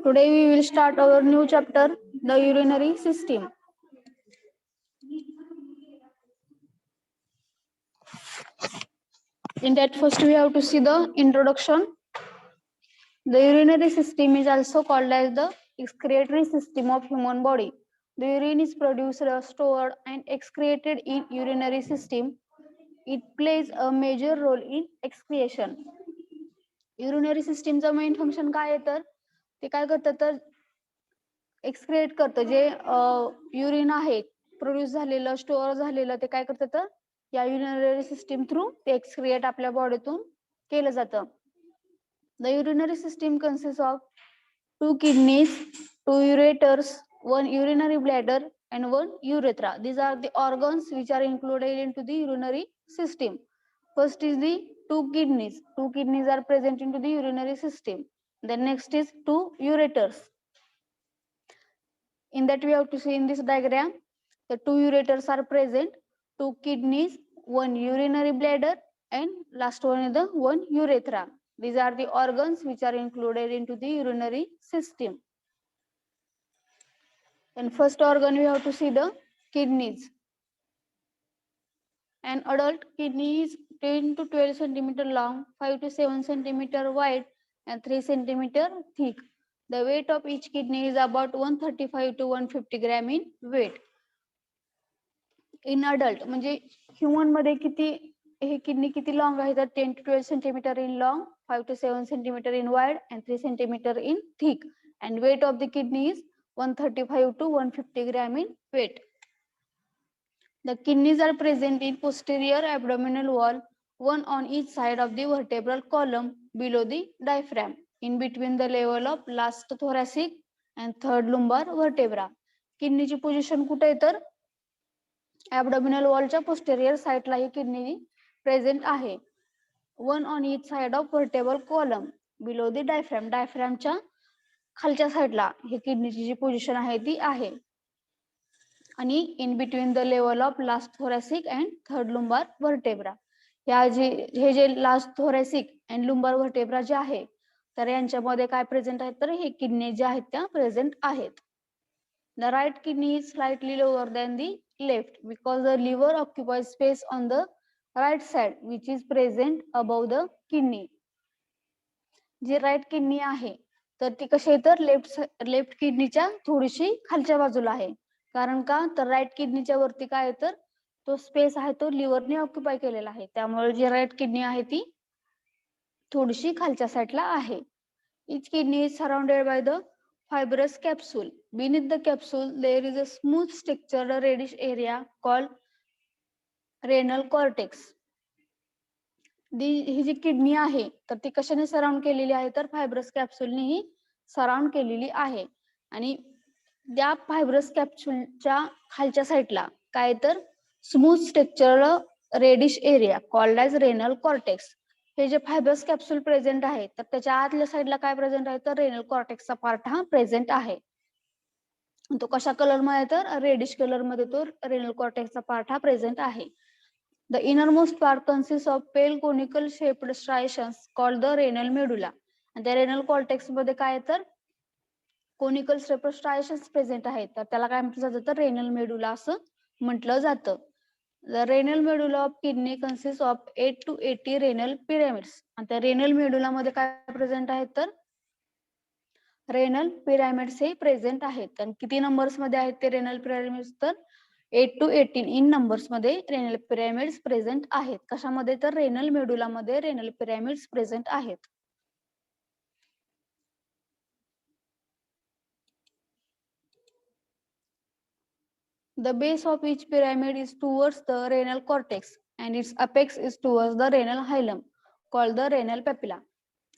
Today we will start our new chapter, the urinary system. In that, first we have to see the introduction. The urinary system is also called as the excretory system of human body. The urine is produced, stored and excreted in urinary system. It plays a major role in excretion. Urinary system चा main function काय आहे तर ते काय करतं तर excrete करतं जे युरिन आहे प्रोड्यूस झालेलं स्टोअर झालेलं ते काय करतं तर या युरिनरी सिस्टीम थ्रू ते एक्सक्रिएट आपल्या बॉडीतून केलं जातं. The urinary system consist of 2 kidneys, 2 ureters, 1 urinary bladder and 1 urethra. These are the organs which are included into the urinary system. First is the 2 kidneys. 2 kidneys are present into the urinary system. Then next is 2 ureters. In that we have to see in this diagram, the 2 ureters are present, 2 kidneys, 1 urinary bladder and last one is the 1 urethra. These are the organs which are included into the urinary system. And first organ we have to see the kidneys. An adult kidney is 10 to 12 centimeter long, 5 to 7 centimeter wide and 3 centimeter thick. The weight of each kidney is about 135 to 150 gram in weight. In adult म्हणजे human मध्ये किती हे kidney किती long आहे तर 10 to 12 centimeter in long, 5 to 7 centimeter in wide and 3 centimeter in thick. And weight of the kidney is 135 to 150 gram in weight. The kidneys are present in posterior abdominal wall, one on each side of the vertebral column below the diaphragm, in between the level of last thoracic and third lumbar vertebra. किडनीची position कुठे आहे तर abdominal वॉलच्या posterior साइडला ही kidney present आहे. One on each side of vertebral column below the diaphragm. डायफ्रॅमच्या खालच्या साइडला ही किडनीची जी पोझिशन आहे ती आहे. आणि in between the level of last thoracic and third lumbar vertebra. या हे जे last thoracic and lumbar vertebra जे आहे तर यांच्यामध्ये काय प्रेझेंट आहेत तर हे किडनी जे आहेत त्या प्रेझेंट आहेत. The right kidney is slightly lower than the left because the liver occupies space on the right side which is present above the kidney. जी राईट किडनी आहे तर ती कशी आहे तर लेफ्ट किडनीच्या थोडीशी खालच्या बाजूला आहे. कारण का तर राईट किडनीच्या वरती काय आहे तर तो स्पेस आहे तो लिव्हरने ऑक्युपाय केलेला आहे. त्यामुळे जी राईट किडनी आहे ती थोडीशी खालच्या साईडला आहे. Each kidney is surrounded by the fibrous capsule. Beneath the capsule, there is a smooth structured reddish area called renal cortex. He G kidney आहे तर ती कशाने सराउंड केलेली आहे तर फायब्रस कॅप्सूलने ही सराउंड केलेली आहे. आणि त्या फायब्रस कॅप्सूलच्या खालच्या साईडला काय तर smooth structured reddish area called as renal cortex. हे जे फायब्रस कॅप्सूल प्रेझेंट आहे तर त्याच्या आतल्या साईडला काय प्रेझेंट आहे तर रेनल कॉर्टेक्सचा पार्ट हा प्रेझेंट आहे. तो कशा कलर मध्ये तर रेडिश कलर मध्ये तो रेनल कॉर्टेक्सचा पार्ट हा प्रेझेंट आहे. The innermost part consist of pale conical shaped striations called the renal medulla. आणि त्या रेनल कॉर्टेक्स मध्ये काय तर कोनिकल शेप्ड स्ट्रायशन्स प्रेझेंट आहेत तर त्याला काय म्हटलं जातं तर रेनल मेडुला असं म्हटलं जातं. The renal medulla of kidney consists of 8 to 80 renal pyramids. आणि त्या रेनल मेडुला मध्ये काय प्रेझेंट आहेत तर रेनल पिरॅमिड्स हे प्रेझेंट आहेत. आणि किती नंबर्स मध्ये आहेत ते रेनल पिरॅमिड्स तर 8 to 18 इन नंबर्स मध्ये रेनल पिरॅमिड्स प्रेझेंट आहेत. कशामध्ये तर रेनल मेडुला मध्ये रेनल पिरॅमिड्स प्रेझेंट आहेत. The base of each pyramid is towards the renal cortex and its apex is towards the renal hilum called the renal papilla.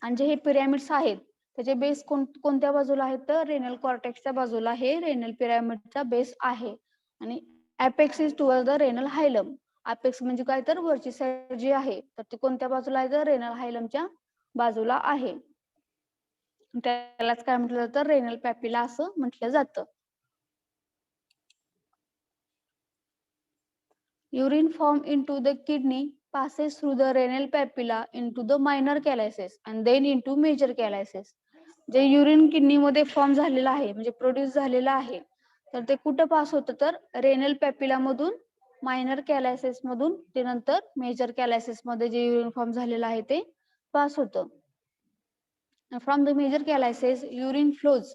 आणि जे हे pyramids आहेत त्याचे बेस कोणत्या बाजूला आहेत तर रेनल कॉर्टेक्सच्या बाजूला हे रेनल पिरॅमिडचा बेस आहे. आणि apex is towards the renal hilum. Apex म्हणजे काय तर वरची साईड जी आहे तर ती कोणत्या बाजूला आहे तर रेनल हायलमच्या बाजूला आहे. त्यालाच काय म्हटलं जातं रेनल पॅपिला असं म्हटलं जातं. Urine formed into the kidney passes through the renal papilla into the minor calyces and then into major calyces. जे युरिन किडनी मध्ये फॉर्म झालेला आहे म्हणजे प्रोड्यूस झालेला आहे तर ते कुठं पास होतं तर रेनल पॅपिला मधून मायनर कॅलायसिस मधून ते नंतर मेजर कॅलायसिस मध्ये जे युरिन फॉर्म झालेलं आहे ते पास होतं. From the major calyces urine flows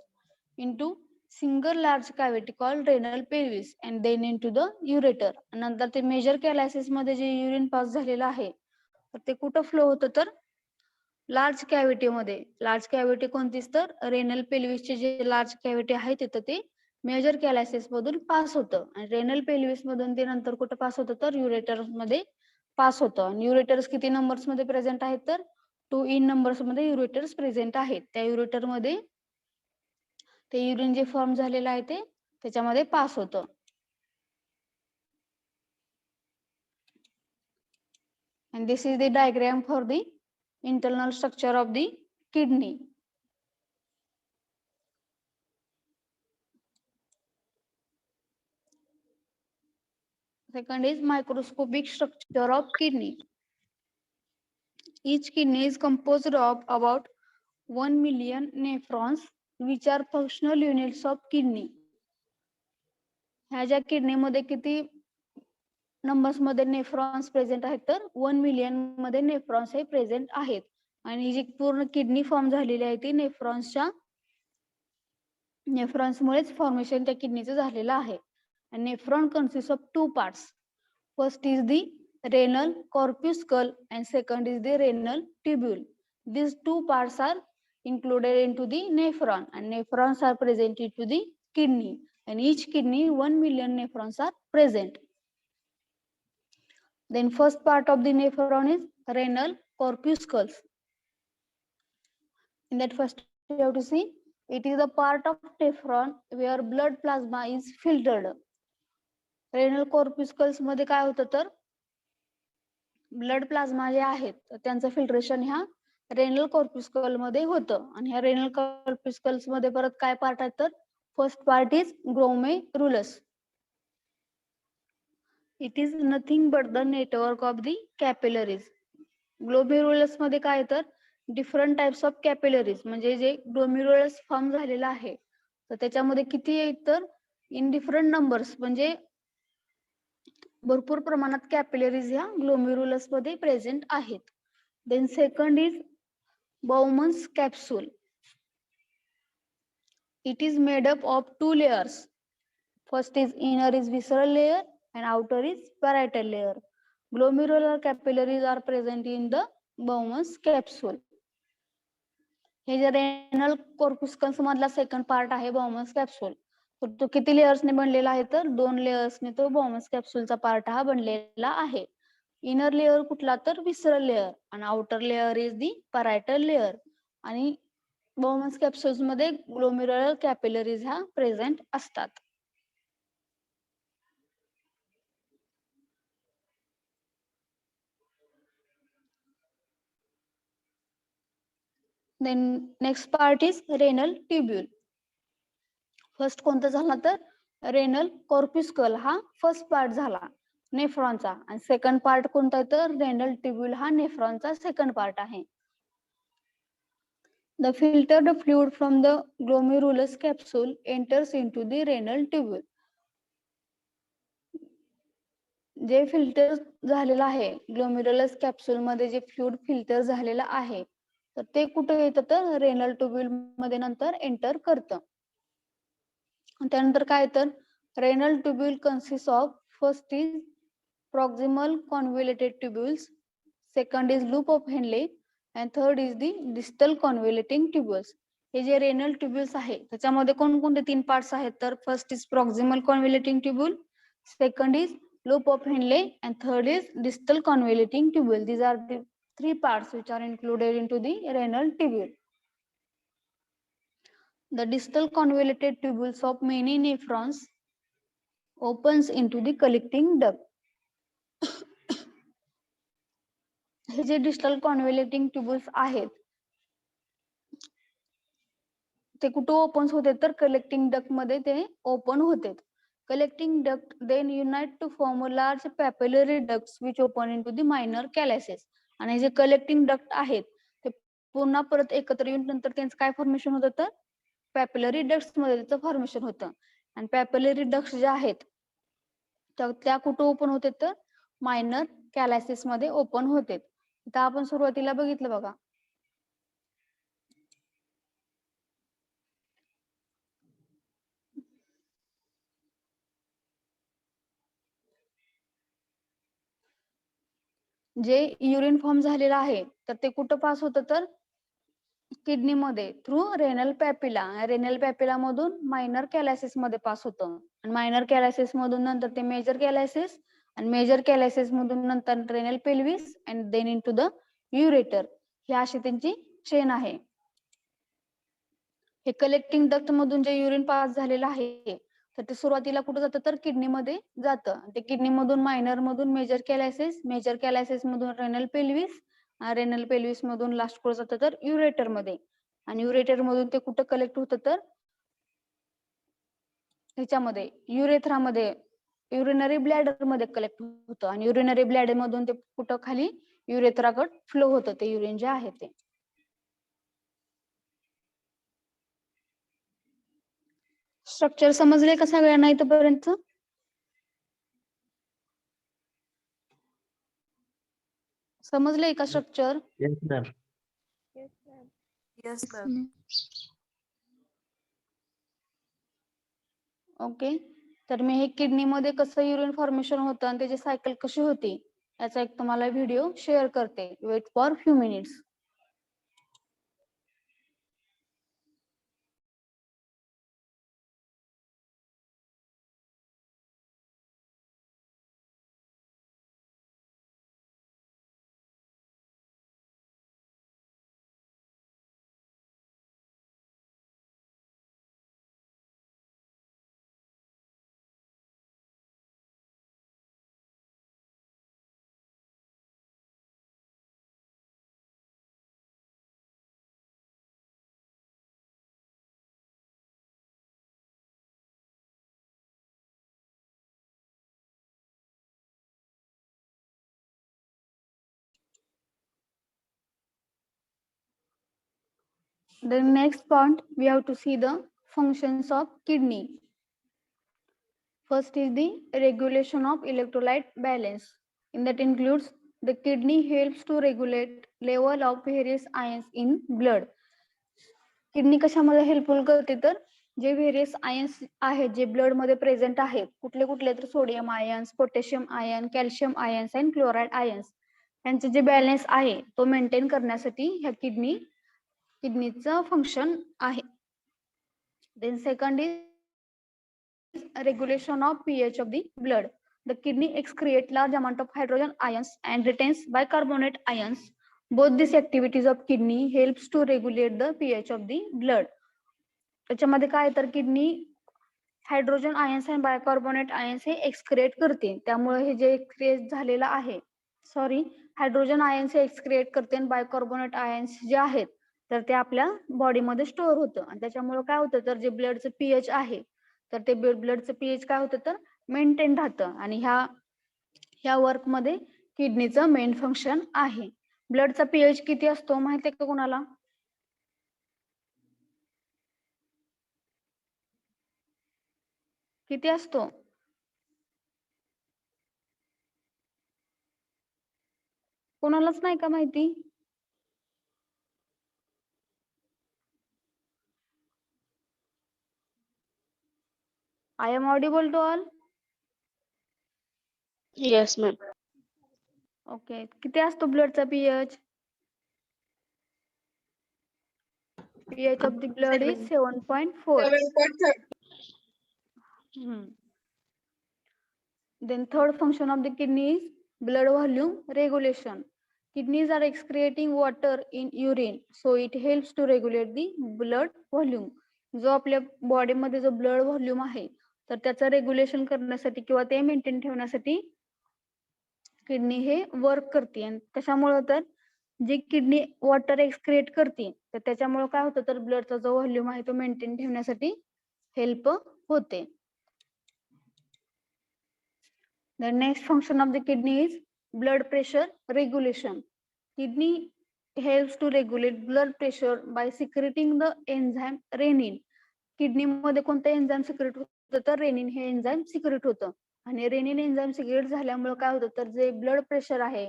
into single large cavity called renal pelvis and then into the ureter. नंतर ते मेजर कॅलायसिस मध्ये जे युरिन पास झालेलं आहे तर ते कुठं फ्लो होतं तर लार्ज कॅव्हिटी मध्ये. लार्ज कॅव्हिटी कोणतीच तर रेनल पेल्विसचे जे लार्ज कॅव्हिटी आहे तिथं ते मेजर कॅलायसिस मधून पास होतं आणि रेनल पेल्विस मधून ते नंतर कुठं पास होतं तर युरेटर मध्ये पास होतं. आणि युरेटर्स किती नंबर्स मध्ये प्रेझेंट आहेत तर 2 इन नंबर्स मध्ये युरेटर्स प्रेझेंट आहेत. त्या युरेटर मध्ये ते युरिन जे फॉर्म झालेलं आहे ते त्याच्यामध्ये पास होतं. And this is the diagram for the internal structure of the kidney. Second is microscopic structure of kidney. Each kidney is composed of about 1 million nephrons, which are functional units of kidney. ह्या ज्या kidney मध्ये किती numbers मध्ये nephrons present आहेत तर 1 million मध्ये nephrons हे present आहेत. आणि जी पूर्ण किडनी फॉर्म झालेली आहे ती नेफ्रॉन्समुळेच फॉर्मेशन त्या किडनीचं झालेलं आहे. Nephron consist of 2 parts. First is the renal corpuscle and second is the renal tubule. These two parts are included into the nephron and nephrons are present into the kidney and each kidney 1 million nephrons are present. Then first part of the nephron is renal corpuscles. In that first you have to see it is a part of nephron where blood plasma is filtered. Renal corpuscles मध्ये काय होतं तर blood plasma जे आहेत त्यांचं filtration ह्या renal कॉर्प्युस्कल मध्ये होतं. आणि ह्या रेनल कॉर्प्युस्कल्स मध्ये परत काय पार्ट आहेत तर first part is glomerulus. It is nothing but the network of the capillaries. Glomerulus मध्ये काय तर डिफरंट टाइप्स ऑफ कॅपिलरीज म्हणजे जे ग्लोमेरुलस फॉर्म झालेला आहे तर त्याच्यामध्ये किती आहेत तर इन डिफरंट नंबर्स म्हणजे भरपूर प्रमाणात कॅपिलरीज ह्या ग्लोमेरुलस मध्ये प्रेझेंट आहेत. Then second is Bowman's capsule. It is made up of 2 layers. First is inner is visceral layer and outer is parietal layer. Glomerular capillaries are present in the Bowman's capsule. हे जे renal कॉर्पुस्कल्स मधला second part आहे Bowman's capsule. तर तो किती लेयर्सने बनलेला आहे तर 2 लेयर्सने तो Bowman's capsuleचा पार्ट हा बनलेला आहे. इनर लेयर कुठला तर विसरल लेयर आणि outer layer is the parietal layer. आणि Bowman's capsules मध्ये ग्लोमेरुलर कॅपिलरीज ह्या प्रेझेंट असतात. Then next part is renal tubule. First कोणता झाला तर रेनल कॉर्प्युस्कल हा फर्स्ट पार्ट झाला नेफ्रॉनचा आणि सेकंड पार्ट कोणता तर रेनल ट्यूब्यूल हा नेफ्रॉनचा सेकंड पार्ट आहे. The filtered fluid from the glomerulus capsule enters into the renal tubule. जे फिल्टर झालेलं आहे ग्लोमेरुलस कॅप्सूल मध्ये जे फ्लूइड फिल्टर झालेलं आहे तर ते कुठे येतं तर रेनल ट्यूब्यूल मध्ये नंतर एंटर करतं. त्यानंतर काय तर renal tubule consist of first is proximal convoluted tubules, second is loop of Henle and third is the distal convoluting tubules. हे जे रेनल ट्यूब्यूल्स आहे त्याच्यामध्ये कोणकोणते 3 पार्ट्स आहेत तर first is proximal convoluting tubule, second is loop of Henle and third is distal convoluting tubule. These are the 3 parts which are included into the renal tubule. The distal convoluted tubules of many nephrons opens into the collecting duct. हे जे distal कॉन्व्होल्युटिंग tubules आहेत ते कुठे open होते तर collecting duct मध्ये ते open होते. Collecting duct then unite to form a large papillary ducts which open into the minor calyces. आणि जे कलेक्टिंग डक्ट आहेत ते पुन्हा परत एकत्र येऊन नंतर त्यांचं काय फॉर्मेशन होतं तर पॅपिलरी डक्ट्स मध्ये त्याचं फॉर्मेशन होतं. आणि पॅपिलरी डक्ट्स जे आहेत तर त्या कुठं ओपन होते तर मायनर कॅलायसिस मध्ये ओपन होते. इथं आपण सुरुवातीला बघितलं बघा, जे युरिन फॉर्म झालेलं आहे तर ते कुठं पास होतं तर किडनी मध्ये थ्रू रेनल पॅपिला. रेनल पॅपिला मधून मायनर कॅलायसिस मध्ये पास होतं आणि मायनर कॅलायसिस मधून नंतर ते मेजर कॅलायसिस आणि मेजर कॅलायसिस मधून नंतर renal pelvis and then into the ureter. ही अशी त्यांची चेन आहे. हे कलेक्टिंग डक्ट मधून जे युरिन पास झालेलं आहे तर ते सुरुवातीला कुठं जातं तर किडनी मध्ये जातं. ते किडनी मधून मायनर मधून मेजर कॅलायसिस, मेजर कॅलायसिस मधून रेनल पेल्विस, रेनल पेल्विस मधून लास्ट कुठं जातं तर युरेटर मध्ये. आणि युरेटर मधून ते कुठं कलेक्ट होतं तर ह्याच्यामध्ये युरेथ्रामध्ये युरिनरी ब्लॅडर मध्ये कलेक्ट होतं. आणि युरिनरी ब्लॅडर मधून ते कुठं खाली युरेथ्राकडे फ्लो होतं ते युरिन जे आहे ते. स्ट्रक्चर समजले का सगळ्यांना इथपर्यंत? समजले का structure? Yes, ma'am. Yes, ma'am. Okay. तर मी हे किडनी मध्ये कसं युरिन फॉर्मेशन होतं आणि त्याची सायकल कशी होती याचा एक तुम्हाला व्हिडिओ शेअर करते. Wait for few minutes. The next point we have to see the functions of kidney. First is the regulation of electrolyte balance. In that includes the kidney helps to regulate level of various ions in blood. Kidney कशामध्ये helpful करते तर जे various ions आहेत जे blood मध्ये present आहेत कुठले कुठले तर sodium ions, potassium ion, calcium ions आणि क्लोराइड आयन्स यांचे जे बॅलन्स आहे तो मेंटेन करण्यासाठी ह्या किडनीचं फंक्शन आहे. Then second is regulation of pH of the blood. The kidney excretes large amount of hydrogen ions and retains bicarbonate ions. Both these activities of kidney helps to regulate the pH of the blood. त्याच्यामध्ये काय तर kidney hydrogen ions आणि bicarbonate ions हे excrete करते. त्यामुळे हे जे excrete झालेलं आहे हायड्रोजन आयन्स हे एक्सक्रिएट करते आणि बायकार्बोनेट आयन्स जे आहेत तर ते आपल्या बॉडीमध्ये स्टोअर होतं. आणि त्याच्यामुळे काय होतं तर जे ब्लडचं पीएच आहे तर ते ब्लडचं पीएच काय होतं तर मेंटेन राहतं. आणि ह्या वर्क मध्ये किडनीचं मेन फंक्शन आहे. ब्लडचा पीएच किती असतो माहिती आहे का कोणाला? किती असतो? कोणालाच नाही का माहिती? I am audible to all? Yes, ma'am. Okay. किती असतो ब्लडचा pH? pH of the blood is 7.4. 7.30. Then third function of the kidney is blood volume regulation. Kidneys are excreting water in urine, so it helps to regulate the blood volume. जो आपल्या बॉडीमध्ये जो blood volume आहे तर त्याचं regulation करण्यासाठी किंवा ते मेंटेन ठेवण्यासाठी किडनी हे वर्क करते. आणि कशामुळे तर जी किडनी वॉटर एक्सक्रिएट करते तर त्याच्यामुळे काय होतं तर ब्लडचा जो व्हॉल्यूम आहे तो मेंटेन ठेवण्यासाठी हेल्प होते. The next function of the kidney is blood pressure regulation. Kidney helps to regulate blood pressure by secreting the enzyme renin. Kidney मध्ये कोणतं एन्झाइम सिक्रेट होतं तर रेनिन हे एन्झाइम सिक्रेट होतं आणि रेनिन एन्झाइम सिक्रेट झाल्यामुळे काय होतं तर जे ब्लड प्रेशर आहे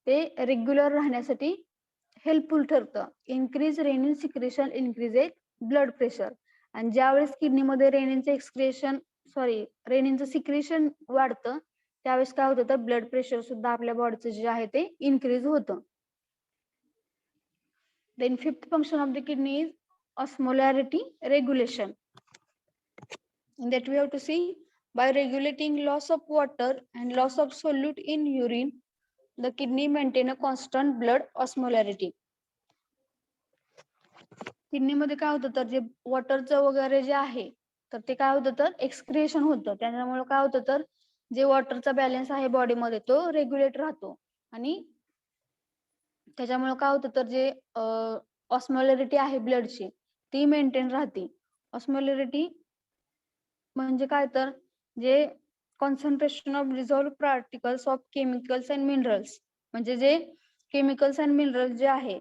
ते रेग्युलर राहण्यासाठी हेल्पफुल ठरतं. Increase renin secretion increases blood pressure. आणि ज्यावेळेस किडनीमध्ये रेनिनचं सिक्रेशन वाढतं त्यावेळेस काय होतं तर ब्लड प्रेशर सुद्धा आपल्या बॉडीचं जे आहे ते इन्क्रीज होतं. Then fifth function of the kidney is osmolarity regulation. In that we have to see by regulating loss of water and loss of solute in urine, the kidney maintain a constant blood osmolarity. Kidney मध्ये काय होतं तर जे वॉटरचं वगैरे जे आहे तर ते काय होतं तर एक्सक्रिएशन होतं. त्यामुळे काय होतं तर जे वॉटरचा बॅलन्स आहे बॉडीमध्ये तो रेग्युलेट राहतो आणि त्याच्यामुळे काय होतं तर जे ऑस्मोलॅरिटी आहे ब्लडची ती मेंटेन राहते. ऑस्मोलॅरिटी म्हणजे काय तर जे concentration of dissolved particles of chemicals and minerals, म्हणजे जे केमिकल्स अँड मिनरल्स जे आहे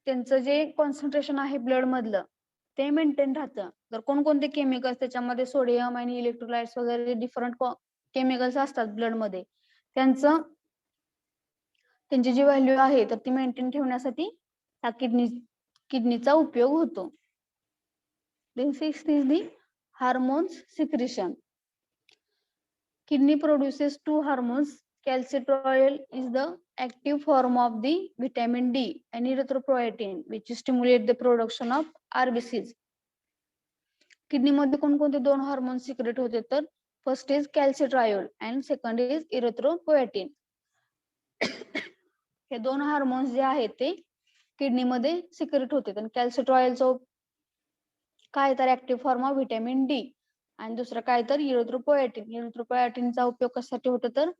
त्यांचं जे कॉन्सन्ट्रेशन आहे ब्लड मधलं ते मेंटेन राहतं. तर कोणकोणते केमिकल्स त्याच्यामध्ये सोडियम आणि इलेक्ट्रोलाइट्स वगैरे डिफरंट केमिकल्स असतात ब्लड मध्ये त्यांची जी व्हॅल्यू आहे तर ती मेंटेन ठेवण्यासाठी हा किडनीचा उपयोग होतो. Then sixth is the hormones secretion. Kidney produces two hormones. Calcitriol is the active form of the vitamin D and erythropoietin, which stimulate the production of RBCs. Kidney मध्ये कोणकोणते दोन हार्मोन सिक्रेट होते तर first is calcitriol and second is erythropoietin. हे दोन hormones जे आहेत ते किडनी मध्ये सिक्रेट होते. आणि कॅल्सिट्रायोलचं काय तर active form of vitamin D आणि दुसरं काय तर इरेथ्रोपोएटिन. इरेथ्रोपोएटिनचा उपयोग कशासाठी होतो तर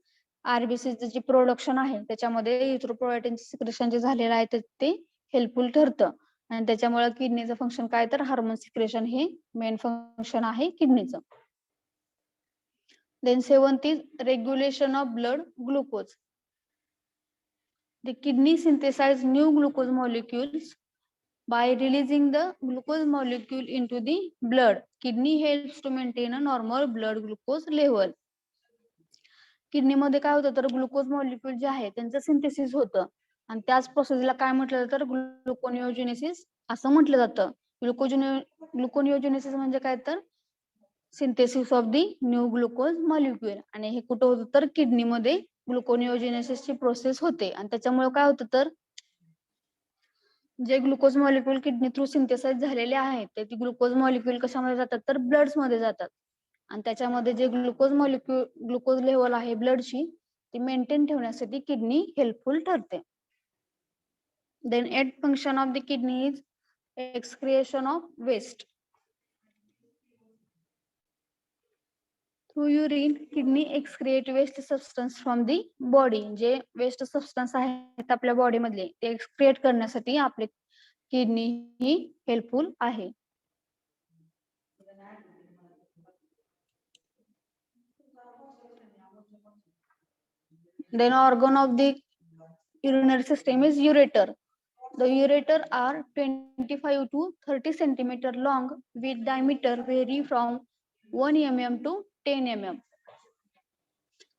आरबीसीचं जे प्रोडक्शन आहे त्याच्यामध्ये इरेथ्रोपोएटिन सिक्रेशन जे झालेलं आहे ते हेल्पफुल ठरतं आणि त्याच्यामुळे किडनीचं फंक्शन काय तर हार्मोन सिक्रेशन हे मेन फंक्शन आहे किडनीचं. Then seventh is regulation of blood glucose. The kidney synthesize new glucose molecules by releasing the glucose molecule into the blood. Kidney helps to maintain a normal blood glucose level. Kidney मध्ये काय होतं तर glucose molecule जे आहे त्यांचं synthesis होतं आणि त्याच प्रोसेसला काय म्हटलं जातं तर ग्लुकोनिओजेनेसिस असं म्हटलं जातं. ग्लुकोनिओजेनेसिस म्हणजे काय तर synthesis of the new glucose molecule. आणि हे कुठं होतं तर किडनी मध्ये ग्लुकोनिओजेनेसिसची प्रोसेस होते आणि त्याच्यामुळे काय होतं तर जे glucose molecule kidney through synthesize झालेले आहेत ते ग्लुकोज मॉलिक्यूल कशामध्ये जातात तर ब्लड्स मध्ये जातात आणि त्याच्यामध्ये जे ग्लुकोज लेवल आहे ब्लडची ती मेंटेन ठेवण्यासाठी किडनी हेल्पफुल ठरते. Then eight function of the kidney is excretion of waste. Through urine kidney excrete waste substance from the body. जे वेस्ट सबस्टन्स आहेत आपल्या बॉडी मधले ते एक्सक्रिएट करण्यासाठी आपले किडनी ही हेल्पफुल आहे. Then organ of the urinary system is ureter. The ureter are 25 to 30 centimeter long with diameter vary from 1 mm to 10 mm.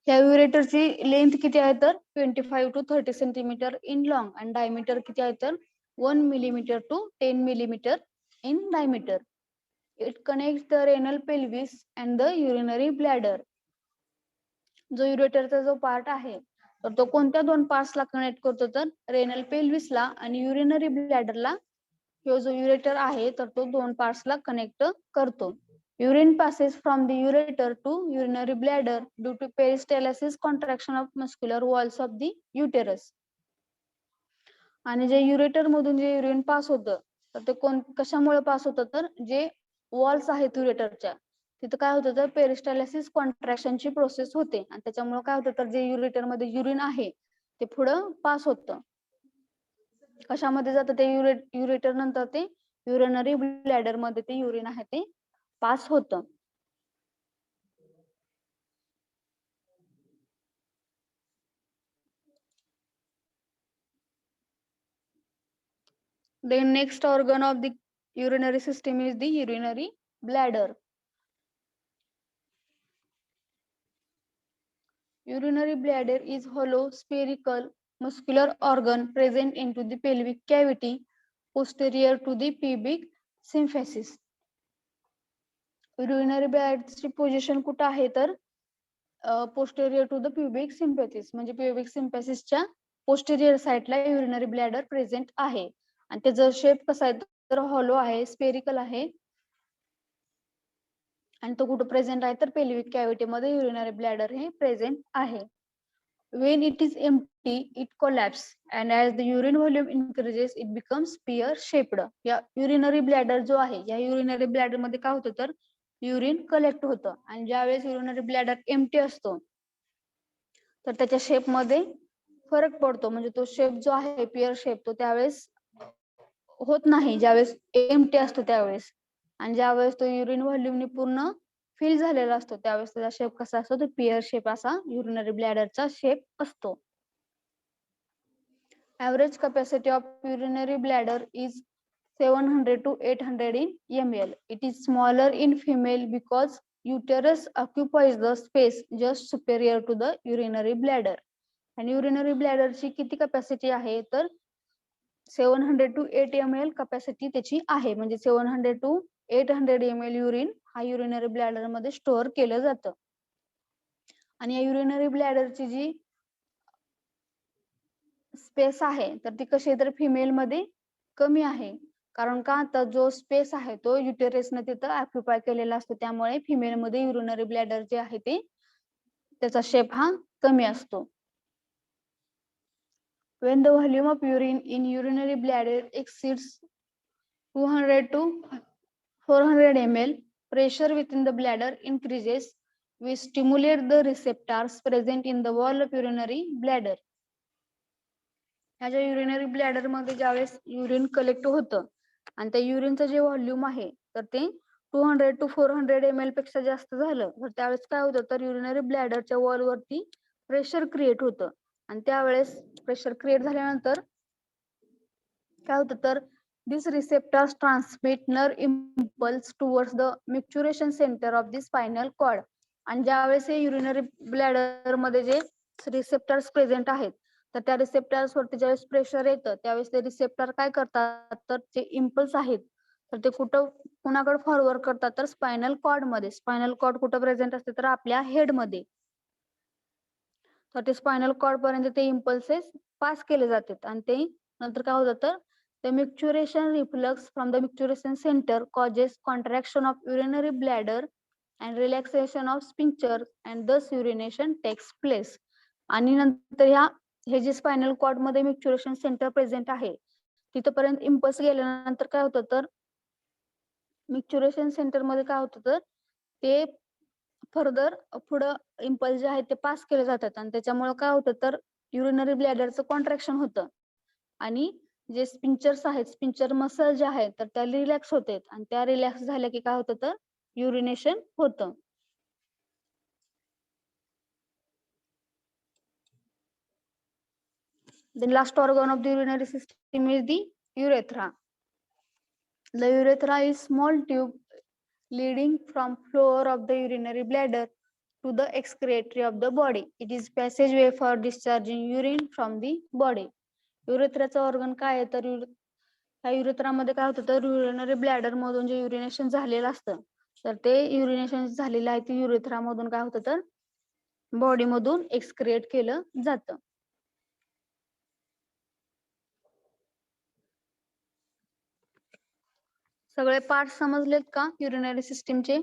ह्या युरेटरची लेंथ किती आहे तर 25 to 30 सेंटीमीटर इन लॉंग आणि डायमीटर किती आहे तर 1 millimeter to 10 millimeter in diameter. It connects the renal pelvis and the urinary bladder. जो युरेटरचा जो पार्ट आहे तर तो कोणत्या दोन पार्ट्सला कनेक्ट करतो तर रेनल पेल्विसला आणि युरिनरी ब्लॅडरला. जो युरेटर आहे तर तो दोन पार्ट्सला कनेक्ट करतो. Urine passes from the ureter to urinary bladder due to peristalsis contraction of muscular walls of the uterus. आणि जे युरेटर मधून जे युरिन पास होतं तर ते कशामुळे पास होतं तर जे वॉल्स आहेत युरेटरच्या तिथं काय होतं तर पेरिस्टालिसिस कॉन्ट्रॅक्शनची प्रोसेस होते आणि त्याच्यामुळे काय होतं तर जे युरेटर मध्ये युरिन आहे ते पुढं पास होतं. कशामध्ये जातं ते युरेटर नंतर ते युरिनरी ब्लॅडर मध्ये ते युरिन आहे ते पास होतं. The next organ of the urinary system is the urinary bladder. Urinary bladder is hollow, spherical, muscular organ present into the pelvic cavity posterior to the pubic symphysis. Urinary bladderची position कुठं आहे तर posterior to the pubic symphysis, म्हणजे pubic सिम्पॅथिसच्या posterior साइडला urinary bladder present आहे. आणि त्याचा शेप कसा आहे तर हॉलो आहे, स्पेरिकल आहे. आणि तो कुठं प्रेझेंट आहे तर पेल्विक कॅव्हिटी मध्ये युरिनरी ब्लॅडर हे प्रेझेंट आहे. When it is empty, it collapses, and as the urine volume increases, it becomes spear shaped. या urinary bladder जो आहे, या urinary bladder मध्ये काय होतं तर युरिन कलेक्ट होतं. आणि ज्यावेळेस युरिनरी ब्लॅडर एम्प्टी असतो तर त्याच्या शेप मध्ये फरक पडतो. म्हणजे तो शेप जो आहे पियर शेप तो त्यावेळेस होत नाही ज्यावेळेस एम्प्टी असतो त्यावेळेस. आणि ज्यावेळेस तो युरिन व्हॉल्यूमने पूर्ण फिल झालेला असतो त्यावेळेस त्याचा शेप कसा असतो तर पियर शेप असा युरिनरी ब्लॅडरचा शेप असतो. Average capacity of urinary bladder is 700 to 800 in ml. It is smaller in female because uterus occupies the space just superior to the urinary bladder. आणि युरिनरी ब्लॅडरची किती capacity आहे तर 700 to 8 ml capacity त्याची आहे. म्हणजे 700 to 800 ml urine हा urinary bladder मध्ये store केलं जातं. आणि या युरिनरी ब्लॅडरची जी स्पेस आहे तर ती कशी आहे तर फिमेल मध्ये कमी आहे. कारण का तर जो स्पेस आहे तो युटेरसने तिथं ऑक्युपाय केलेला असतो, त्यामुळे फिमेल मध्ये युरिनरी ब्लॅडर जे आहे ते त्याचा शेप हा कमी असतो. When the volume of urine in urinary bladder exceeds 200 to 400 ml, pressure within the bladder increases. We stimulate the receptors present in the wall of urinary bladder. ह्याच्या urinary bladder मध्ये ज्यावेळेस युरिन कलेक्ट होतं आणि त्या युरिनचं जे volume आहे तर ते 200 to 400 ml पेक्षा जास्त झालं तर त्यावेळेस काय होतं तर युरिनरी ब्लॅडरच्या वॉल वरती प्रेशर क्रिएट होतं. आणि त्यावेळेस प्रेशर क्रिएट झाल्यानंतर काय होतं तर this receptors transmit nerve impulse towards the micturition centre of the spinal cord. आणि ज्यावेळेस हे युरिनरी ब्लॅडर मध्ये जे रिसेप्टर्स प्रेझेंट आहेत तर त्या रिसेप्टर्स वरती ज्यावेळेस प्रेशर येतं त्यावेळेस ते रिसेप्टर काय करतात तर जे इम्पल्स आहेत तर ते कुठं कुणाकडे फॉरवर्ड करतात तर स्पायनल कॉर्ड मध्ये. स्पायनल कॉर्ड कुठं प्रेझेंट असते तर आपल्या हेड मध्ये. तर ते स्पायनल कॉर्ड पर्यंत ते इम्पल्सेस पास केले जातात. आणि ते नंतर काय होतं तर the micturition reflux from the micturition center causes contraction of urinary bladder and relaxation of sphincter and thus urination takes place. आणि नंतर हे जे स्पायनल कॉर्ड मध्ये मिक्च्युरेशन सेंटर प्रेझेंट आहे तिथपर्यंत इम्पल्स गेल्यानंतर काय होतं तर मिक्च्युरेशन सेंटर मध्ये काय होतं तर ते फर्दर पुढं इम्पल्स जे आहेत ते पास केले जातात. आणि त्याच्यामुळे काय होतं तर युरिनरी ब्लॅडरचं कॉन्ट्रॅक्शन होतं आणि जे स्पिंचर्स आहेत स्पिंचर मसल जे आहेत तर त्या रिलॅक्स होते. आणि त्या रिलॅक्स झाल्या की काय होतं तर युरिनेशन होतं. The last organ of the urinary system is the urethra. The urethra is small tube leading from floor of the urinary bladder to the excretory of the body. It is passageway for discharging urine from the body. युरेथ्राचा organ काय आहे तर ह्या युरेथ्रामध्ये काय होतं तर urinary bladder मधून जे युरिनेशन झालेलं असतं तर ते युरिनेशन झालेलं आहे ते युरेथ्रा मधून काय होतं तर बॉडी मधून एक्सक्रिएट केलं जातं. सगळे पार्ट समजलेत का युरिनरी सिस्टीमचे?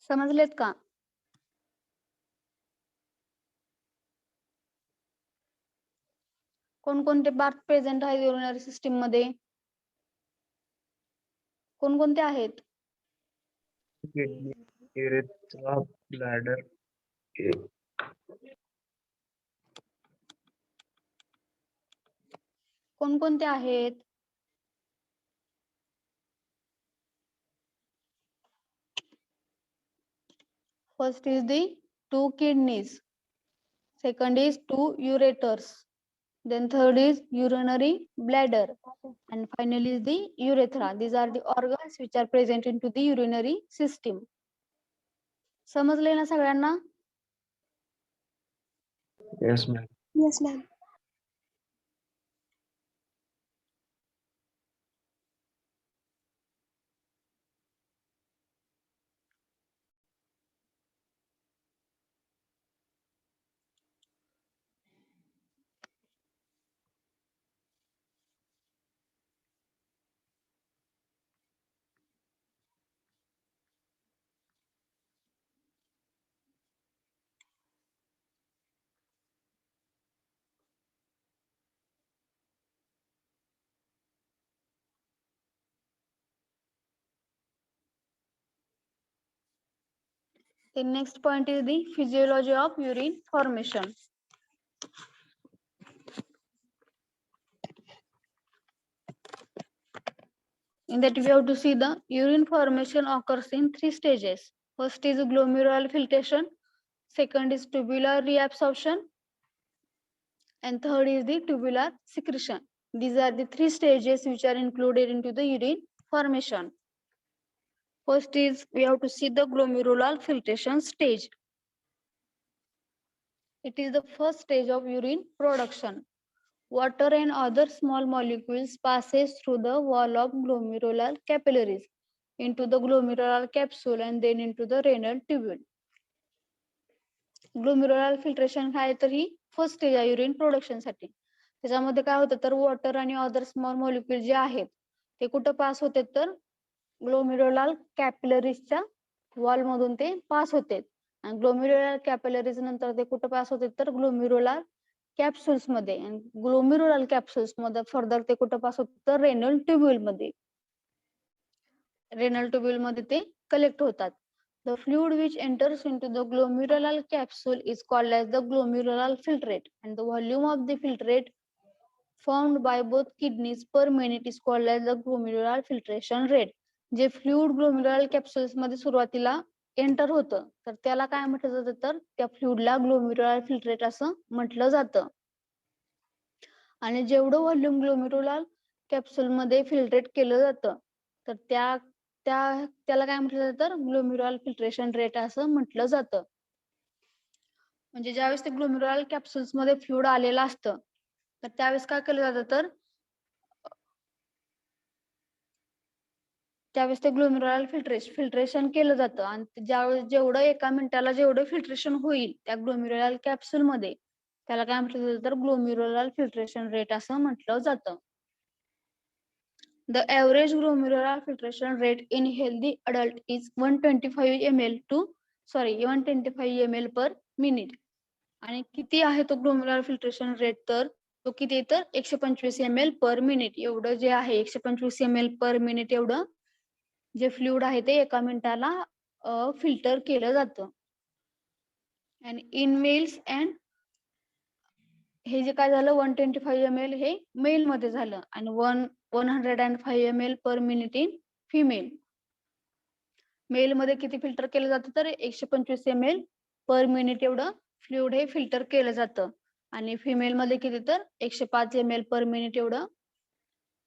समजलेत का? कोणकोणते पार्ट प्रेझेंट आहेत युरिनरी सिस्टीम मध्ये? कोणकोणते आहेत? Kidney, urethra, bladder. कोणकोणते आहेत? First is the 2 kidneys. Second is 2 ureters. Then third is urinary bladder, and finally is the urethra. These are the organs which are present into the urinary system. समजले ना सगळ्यांना? Yes, ma'am. Yes, ma'am. The next point is the physiology of urine formation. In that we have to see the urine formation occurs in 3 stages. First is glomerular filtration, second is tubular reabsorption, and third is the tubular secretion. These are the 3 stages which are included into the urine formation. First is we have to see the glomerular filtration stage. It is the first stage of urine production. Water and other small molecules passes through the wall of glomerular capillaries into the glomerular capsule and then into the renal tubule. Glomerular filtration काय तर ही first stage आहे urine production साठी. त्याच्यामध्ये काय होतं तर water आणि other small molecule जे आहेत ते कुठं पास होते तर ग्लोमेरुलर कॅपिलरीजच्या वॉल मधून ते पास होते. आणि ग्लोमेरुलर कॅपिलरीज नंतर ते कुठं पास होते तर ग्लोमेरुलर कॅप्सूल्स मध्ये. ग्लोमेरुलर कॅप्सूल्स मध्ये फर्दर ते कुठं पास होते तर रेनल ट्युब्यूल मध्ये. रेनल ट्युब्यूल मध्ये ते कलेक्ट होतात. The fluid which enters into the glomerular capsule is called as the glomerular filtrate, and the volume of the filtrate formed by both kidneys per minute is called as the glomerular filtration rate. जे fluid glomerular capsules मध्ये सुरुवातीला enter होतं तर त्याला काय म्हटलं जातं तर त्या फ्लुइडला ग्लोमेरुलर फिल्ट्रेट असं म्हटलं जातं. आणि जेवढं व्हॉल्यूम ग्लोमेरुलर कॅप्सूल मध्ये फिल्ट्रेट केलं जातं तर त्याला काय म्हटलं जातं ग्लोमेरुलर फिल्ट्रेशन रेट असं म्हटलं जातं. म्हणजे ज्यावेळेस ते ग्लोमेरुलर कॅप्सूल्स मध्ये फ्लुइड आलेलं असतं तर त्यावेळेस काय केलं जातं तर त्यावेळेस ते ग्लोमेरुलर फिल्ट्रेशन केलं जातं. आणि ज्यावेळेस जेवढं एका मिनिटाला जेवढं फिल्ट्रेशन होईल त्या ग्लोमेरुलर कॅप्सूल मध्ये त्याला काय म्हटलं जातं तर ग्लोमेरुलर फिल्ट्रेशन रेट असं म्हटलं जातं. The average glomerular filtration rate in healthy adult is 125 ml per minute. आणि किती आहे तो ग्लोमेरुलर फिल्ट्रेशन रेट तर तो किती तर 125 ml per minute. एवढं जे आहे 125 ml per minute एवढं जे फ्लुइड आहे ते एका मिनिटाला फिल्टर केलं जातं. आणि इन मेल्स अँड हे जे काय झालं 125 ml हे मेल मध्ये झालं आणि 105 ml per minute in female. Male मध्ये किती फिल्टर केलं जातं तर 125 ml पर मिनिट एवढं फ्लुइड हे फिल्टर केलं जातं. आणि फिमेल मध्ये किती तर 105 ml पर मिनिट एवढं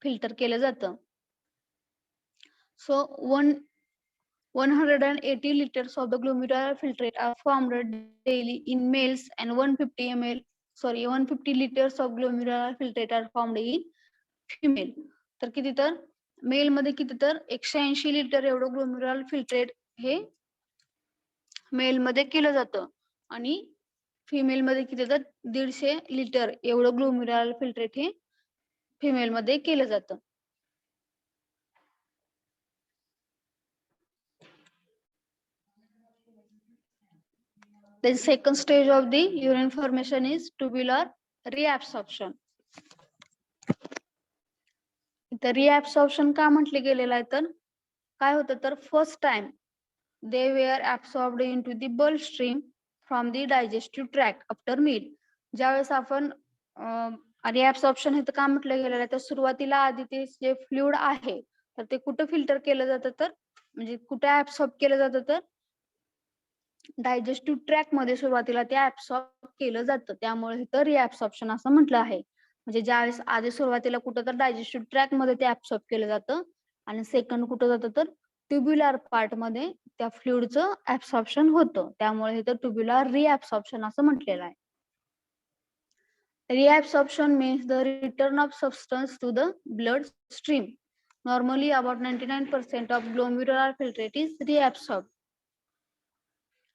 फिल्टर केलं जातं. So 180 liters of the glomerular filtrate are formed daily in males and 150 liters of glomerular filtrate are formed in female. तर किती तर मेल मध्ये किती तर 180 लिटर एवढं ग्लोमेरुलर फिल्ट्रेट हे मेल मध्ये केलं जातं आणि फिमेल मध्ये किती तर 150 लिटर एवढं ग्लोमेरुलर फिल्ट्रेट हे फिमेल मध्ये केलं जातं. The second stage of the urine formation is tubular reabsorption. इथं reabsorption का म्हटले गेलेलं आहे तर काय होतं तर first time they were absorbed into the bloodstream from the digestive tract after meal. ज्यावेळेस आपण reabsorption हे का म्हटलं गेलेलं आहे तर सुरुवातीला आधी ते जे फ्लुइड आहे तर ते कुठं फिल्टर केलं जातं तर म्हणजे कुठे ऍब्सॉर्ब केलं जातं तर डायजेस्टिव्ह ट्रॅक मध्ये सुरुवातीला ते ऍब्सॉर्ब केलं जातं. त्यामुळे इथं रिऍब्सॉर्प्शन असं म्हटलं आहे. म्हणजे ज्यावेळेस आधी सुरुवातीला कुठं तर डायजेस्टिव्ह ट्रॅक मध्ये ते ऍब्सॉर्ब केलं जातं आणि सेकंड कुठं जातं तर ट्युब्युलर पार्ट मध्ये त्या फ्लुइडचं ऍब्सॉर्प्शन होतं, त्यामुळे हे तर ट्युब्युलर रिऍब्सॉर्प्शन असं म्हटलेलं आहे. Reabsorption means the return of substance to the blood stream. Normally, about 99% of glomerular filtrate is reabsorbed.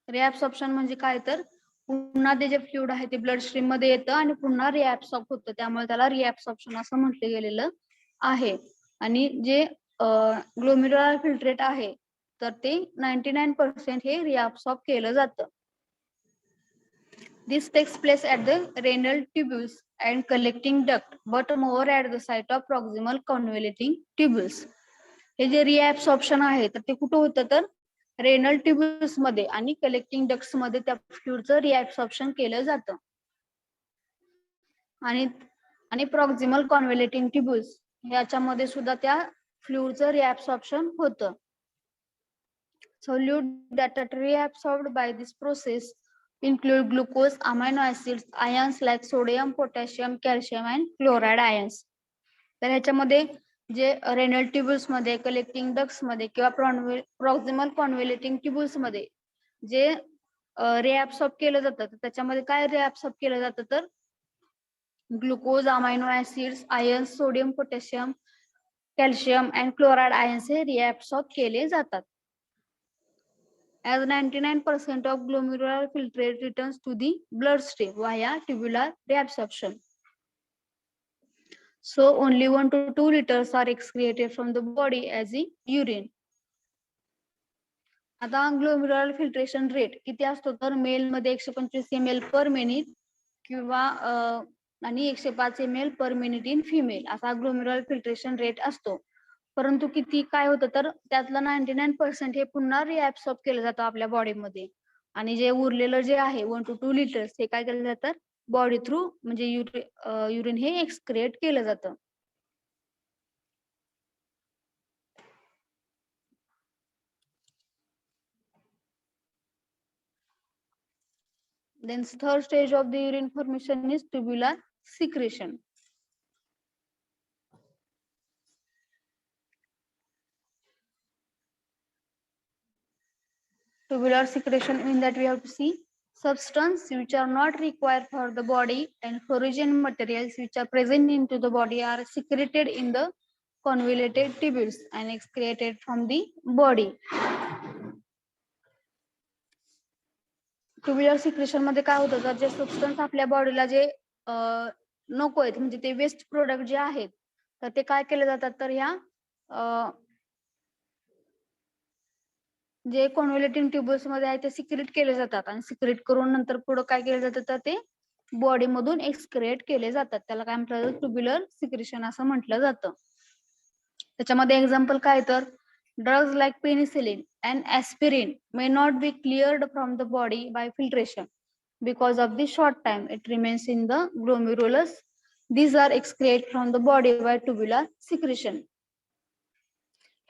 Reabsorption म्हणजे काय तर पुन्हा ते जे फ्लुइड आहे ते ब्लड स्ट्रीम मध्ये येतं आणि पुन्हा रिॲब्सॉर्ब होतं, त्यामुळे त्याला रिॲब्सॉर्प्शन असं म्हटलं गेलेलं आहे. आणि जे ग्लोमेरुलर फिल्ट्रेट आहे तर ते 99% हे रिॲब्सॉर्ब केलं जातं. This takes place at the renal tubules and collecting duct, but more at the site of proximal convoluting tubules. हे जे रिॲब्सॉर्प्शन आहे तर ते कुठं होतं तर रेनल ट्युब्युल्स मध्ये आणि कलेक्टिंग डक्ट्स मध्ये त्या फ्लुइडचं रिॲब्सॉर्प्शन केलं जातं. आणि प्रॉक्सिमल कॉन्व्होल्युटिंग ट्युब्युल्स याच्यामध्ये सुद्धा त्या फ्लुइडचं रिॲब्सॉर्प्शन होतं. Solute that are reabsorbed by this process include glucose, amino acids, ions like sodium, potassium, calcium and chloride ions. तर ह्याच्यामध्ये जे रेनल ट्युब्युल्स मध्ये, कलेक्टिंग डक्ट्स मध्ये किंवा प्रॉक्सिमल कॉन्व्होल्युटिंग ट्युब्युल्स मध्ये जे रिॲब्सॉर्ब केलं जातं त्याच्यामध्ये काय रिॲब्सॉर्ब केलं जातं तर glucose, amino acids, ions, sodium, potassium, calcium and chloride ions हे रिॲब्सॉर्ब केले जातात. As 99% of glomerular filtrate returns to the bloodstream via tubular reabsorption. So only 1 to 2 liters are excreted from the body as in urine. आता glomerular filtration rate किती असतो तर mail मध्ये 125 ml per minute किंवा आणि 105 ml per minute in female असा glomerular filtration rate असतो. परंतु किती काय होतं तर त्यातलं 99% हे पुन्हा रिॲब्सॉर्ब केलं जातं आपल्या बॉडीमध्ये आणि जे उरलेलं जे आहे 1 to 2 लिटर्स हे काय केलं जातं बॉडी थ्रू म्हणजे युरिन हे एक्सक्रिएट केलं जातं. Then third stage of the urine formation is tubular secretion. Tubular secretion means that we have to see substance which are not required for the body and foreign materials which are present into the body are secreted in the convoluted tubules and excreted from the body. Tubular secretion मध्ये काय होतं तर जे substance आपल्या बॉडीला जे नको आहेत म्हणजे ते वेस्ट प्रोडक्ट जे आहेत तर ते काय केले जातात तर ह्या जे कॉन्व्होल्युटिंग ट्युब्युल्स मध्ये आहे ते सिक्रेट केले जातात आणि सिक्रेट करून नंतर पुढे काय केलं जातं तर ते बॉडी मधून एक्सक्रिएट केले जातात. त्याला काय म्हटलं जातं ट्युब्युलर सिक्रेशन असं म्हटलं जातं. त्याच्यामध्ये एक्झाम्पल काय तर drugs like penicillin and aspirin may not be cleared from the body by filtration because of the short time it remains in the glomerulus. These are excreted from the body by tubular secretion.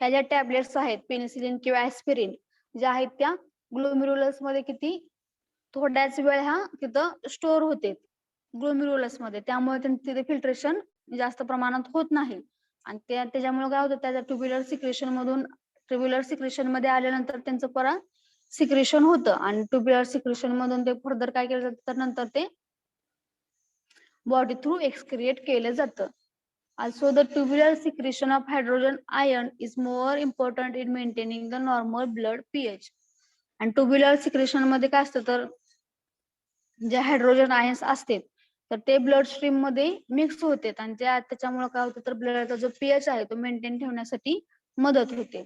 ह्या ज्या tablets आहेत penicillin किंवा ऍस्पिरिन ज्या आहेत त्या glomerulus मध्ये किती थोड्याच वेळ ह्या तिथं स्टोअर होते ग्लोमेरुलस मध्ये, त्यामुळे तिथे फिल्ट्रेशन जास्त प्रमाणात होत नाही आणि त्याच्यामुळे काय होतं त्याच्या ट्युब्युलर सिक्रेशन मध्ये आल्यानंतर त्यांचं परत सिक्रेशन होतं आणि ट्युब्युलर सिक्रेशन मधून ते फर्दर काय केलं जातं तर नंतर ते बॉडी थ्रू एक्सक्रिएट केलं जातं. Also, the tubular secretion of hydrogen ion is more important in maintaining the normal blood pH. आणि tubular secretion मध्ये काय असतं तर जे हायड्रोजन आयन्स असते तर ते ब्लड स्ट्रीम मध्ये मिक्स होते आणि त्याच्यामुळे काय होतं तर ब्लडचा जो पीएच आहे तो मेंटेन ठेवण्यासाठी मदत होते.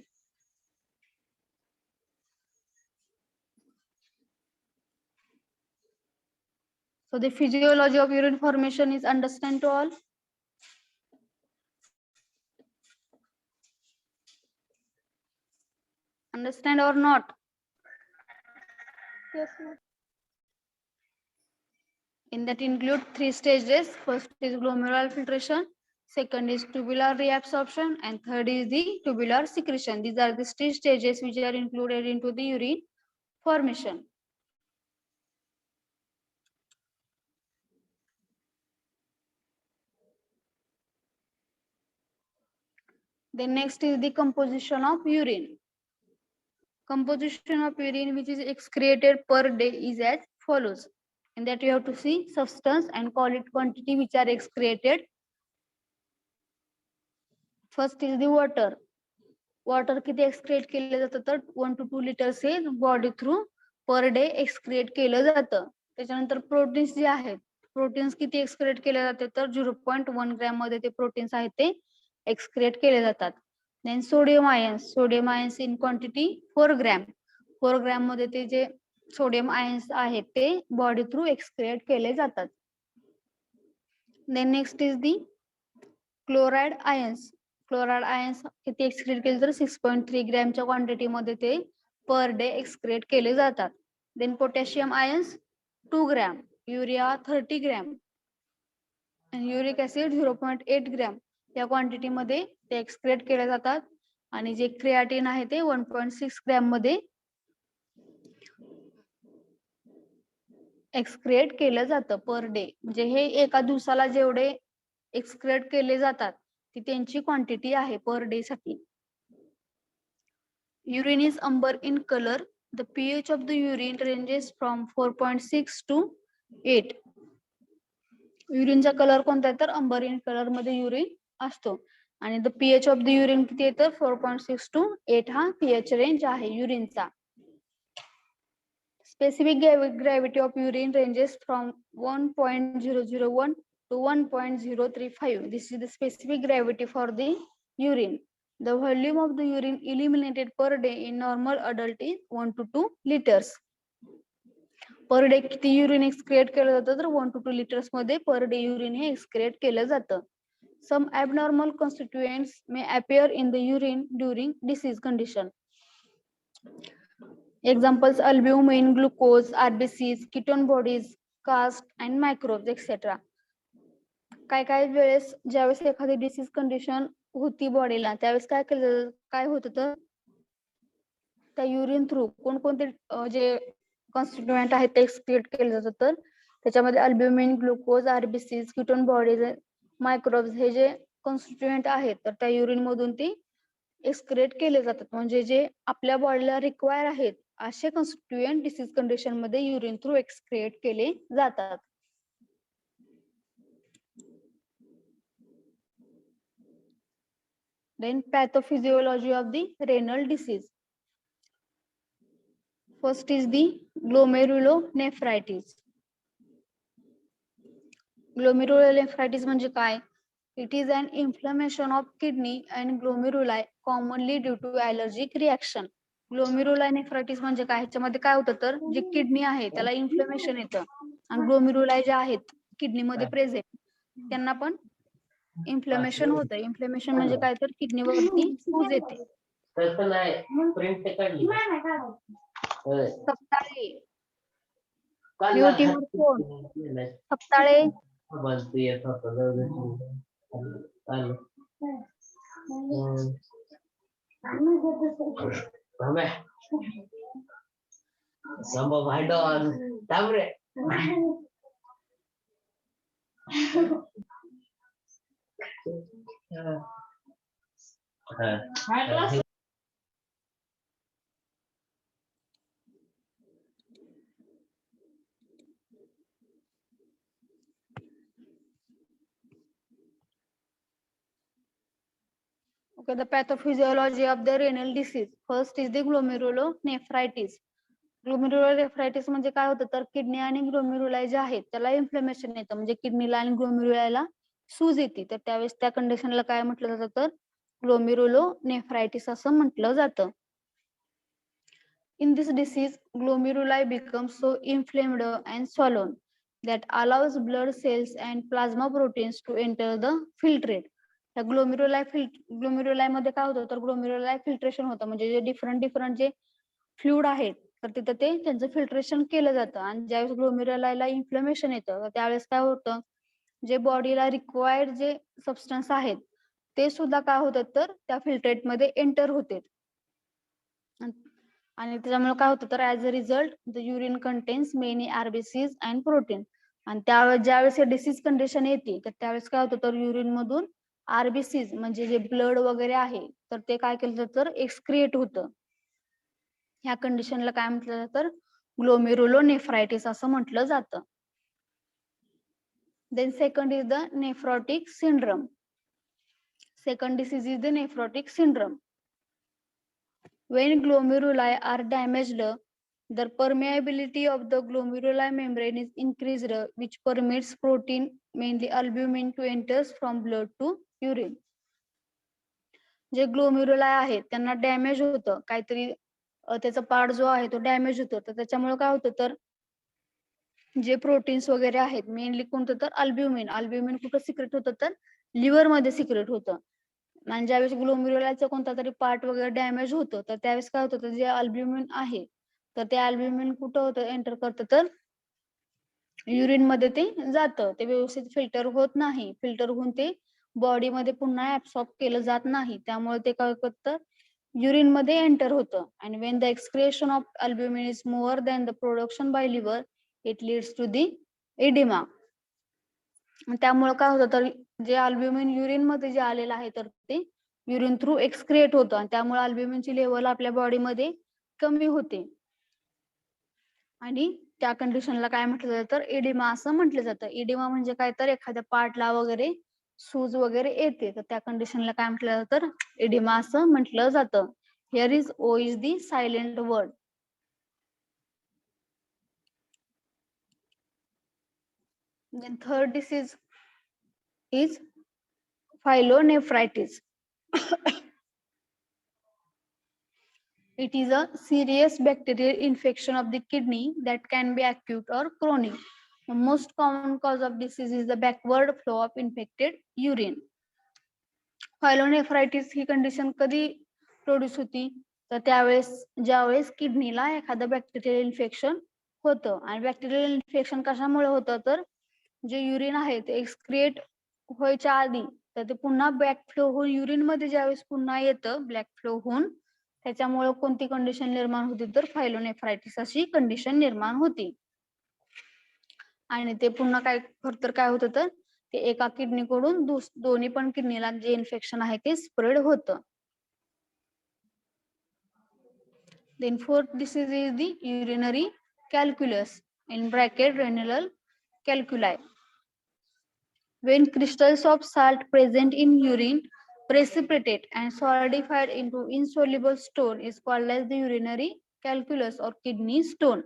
So the physiology of urine formation is understand to all. Understand or not? Yes, ma'am. In that include 3 stages. First is glomerular filtration, second is tubular reabsorption, and third is the tubular secretion. These are the 3 stages which are included into the urine formation. Then next is the composition of urine. Composition of urine which is excreted per day is as follows. And that you have to see substance and call it quantity which are excreted. First is the water. Water किती excrete केलं जातं तर 1 to 2 liters हे body through per day excrete केलं जातं. त्याच्यानंतर proteins जे आहेत, प्रोटीन्स किती एक्सक्रेट केले जाते तर 0.1 ग्रॅम मध्ये ते प्रोटीन्स आहेत ते एक्सक्रेट केले जातात. Then sodium ions in quantity 4 gram. 4 gram मध्ये ते जे सोडियम आयन्स आहेत ते बॉडी थ्रू एक्सक्रेट केले जातात. Then next is the chloride ions. Chloride ions किती एक्सक्रेट केले तर 6.3 ग्रॅमच्या क्वांटिटी मध्ये ते पर डे एक्सक्रेट केले जातात. Then potassium ions 2 gram, urea 30 gram, uric acid 0.8 gram या क्वांटिटी मध्ये ते एक्सक्रेट केले जातात. आणि जे क्रिएटिन आहे ते 1.6 ग्रॅम मध्ये एक्सक्रेट केलं जातं पर डे. म्हणजे हे एका दिवसाला जेवढे एक्सक्रेट केले जातात ती त्यांची क्वांटिटी आहे पर डे साठी. Urine is amber in color. The pH of the urine ranges from 4.6 to 8. युरिनचा colour कोणता आहे तर अंबर इन कलर मध्ये युरिन असतो. आणि the pH of the urine किती आहे तर 4.6 to 8 हा पीएच रेंज आहे युरिनचा. Specific gravity of urine ranges from 1.001 to 1.035. This is the specific gravity for the urine. The volume of the urine eliminated per day in normal adult is 1 to 2 liters. Per day किती urine excrete केलं जातं तर 1 to 2 liters मध्ये per day urine हे excrete केलं जातं. Some abnormal constituents may appear in the urine during disease condition. Examples: albumin, glucose, RBCs, ketone bodies, cast and microbes, etc. काय वेळेस ज्यावेळेस एखादी डिसीज कंडिशन होती बॉडीला त्यावेळेस काय होतं तर त्या युरिन थ्रू कोणकोणते जे कॉन्स्टिट्युएंट आहेत ते एक्सक्रीट केले जातात. तर त्याच्यामध्ये albumin, glucose, RBCs, ketone bodies, microbes हे जे कॉन्स्टिट्युएंट आहेत तर त्या युरिन मधून ते एक्सक्रेट केले जातात. म्हणजे जे आपल्या बॉडीला रिक्वायर आहेत असे कॉन्स्टिट्युएंट डिसीज कंडिशन मध्ये युरिन थ्रू एक्सक्रेट केले जातात. Then pathophysiology of the renal disease. First is the glomerular nephritis. Glomerular nephritis म्हणजे काय? It is an inflammation of kidney and glomeruli commonly due to allergic reaction. Glomerular nephritis म्हणजे काय? ह्याच्यामध्ये काय होतं तर जे किडनी आहे त्याला इन्फ्लेमेशन येतं आणि ग्लोमेरुलाई जे आहेत किडनी मध्ये प्रेझेंट त्यांना पण इन्फ्लेमेशन होतं. इन्फ्लेमेशन म्हणजे काय तर किडनीवरती सूज येते. सप्ताळे युटीवर कोण Saptale Okay, the pathophysiology of the renal disease. First is the glomerular nephritis. Glomerular nephritis म्हणजे काय होतं तर किडनी आणि ग्लोमेरुलाई जे आहेत त्याला इन्फ्लेमेशन येतं. म्हणजे किडनीला आणि ग्लोमेरुलायला सूज येते. तर त्यावेळेस त्या कंडिशनला काय म्हटलं जातं तर ग्लोमेरुलो नेफ्रायटिस असं म्हटलं जातं. In this disease, glomeruli become so inflamed and swollen that allows blood cells and plasma proteins to enter the filtrate. Glomeruli मध्ये काय होतं तर ग्लोमेरुलाई फिल्ट्रेशन होतं. म्हणजे जे डिफरंट जे फ्लुइड आहेत तर तिथं ते त्यांचं फिल्ट्रेशन केलं जातं. आणि ज्यावेळेस ग्लोमेरुलायला इन्फ्लेमेशन येतं त्यावेळेस काय होतं जे बॉडीला रिक्वायर्ड जे सबस्टन्स आहेत ते सुद्धा काय होतात तर त्या फिल्ट्रेट मध्ये एंटर होते. आणि त्याच्यामुळे काय होतं तर as a result the urine contains many RBCs and protein. आणि त्यावेळेस ज्यावेळेस डिसीज कंडिशन येते तर त्यावेळेस काय होतं तर युरिन मधून आरबीसीज म्हणजे जे ब्लड वगैरे आहे तर ते काय केलं जातं तर एक्सक्रिएट होतं. ह्या कंडिशनला काय म्हटलं जातं ग्लोमेरुलोनेफ्रायटिस असं म्हटलं जातं. Then second is the nephrotic syndrome. Second disease is the nephrotic syndrome. When glomeruli are damaged, the permeability of the glomerular membrane is increased, which permits protein, mainly albumin, to enter from blood to urine. जे glomeruli आहेत त्यांना damage होतं, काहीतरी त्याचा part जो आहे तो damage होतो, तर त्याच्यामुळे काय होतं तर जे प्रोटीन्स वगैरे आहेत मेनली कोणतं तर अल्ब्युमिन. अल्ब्युमिन कुठं सिक्रेट होतं तर लिव्हर मध्ये सिक्रेट होतं. आणि ज्यावेळेस ग्लोमेरुलाचा कोणता तरी पार्ट वगैरे डॅमेज होतं तर त्यावेळेस काय होतं तर जे अल्ब्युमिन आहे तर ते अल्ब्युमिन कुठं होतं एंटर करतं तर युरिन मध्ये ते जातं. ते व्यवस्थित फिल्टर होत नाही. फिल्टर होऊन ते बॉडीमध्ये पुन्हा ऍब्सॉर्ब केलं जात नाही. त्यामुळे ते काय करतं युरिन मध्ये एंटर होतं. आणि when the excretion of albumin is more than the production by liver it leads to the oedema. त्यामुळे काय होतं तर जे अल्ब्युमिन युरिन मध्ये जे आलेलं आहे तर ते युरिन थ्रू एक्सक्रिएट होतं आणि त्यामुळे अल्ब्युमिनची लेवल आपल्या बॉडीमध्ये कमी होते. आणि त्या कंडिशनला काय म्हटलं जातं तर एडिमा असं म्हटलं जातं. एडिमा म्हणजे काय तर एखाद्या पार्टला वगैरे सूज वगैरे येते तर त्या कंडिशनला काय म्हटलं जातं तर एडिमा असं म्हटलं जातं. Here is O is the silent word. Then third disease is pyelonephritis. It is a serious bacterial infection of the kidney that can be acute or chronic. The most common cause of disease is the backward flow of infected urine. Pyelonephritis he condition कधी produce होती तर त्यावेळेस ज्यावेळेस किडनीला एखादं bacterial infection होतं. आणि bacterial infection कशामुळे होतं तर जे युरिन आहे ते एक्सक्रिएट व्हायच्या आधी तर ते पुन्हा बॅक फ्लो होऊन युरिन मध्ये ज्यावेळेस पुन्हा येतं ब्लॅक फ्लो होऊन त्याच्यामुळे कोणती कंडिशन निर्माण होती तर फायलोनेफ्रायटिस अशी कंडिशन निर्माण होती. आणि ते पुन्हा काय फर्दर काय होतं तर ते एका किडनीकडून दोन्ही पण किडनीला जे इन्फेक्शन आहे ते स्प्रेड होतं. Then fourth disease is the urinary calculus, in bracket renal calculi. When crystals of salt present in urine precipitate and solidified into insoluble stone is called as the urinary calculus or kidney stone.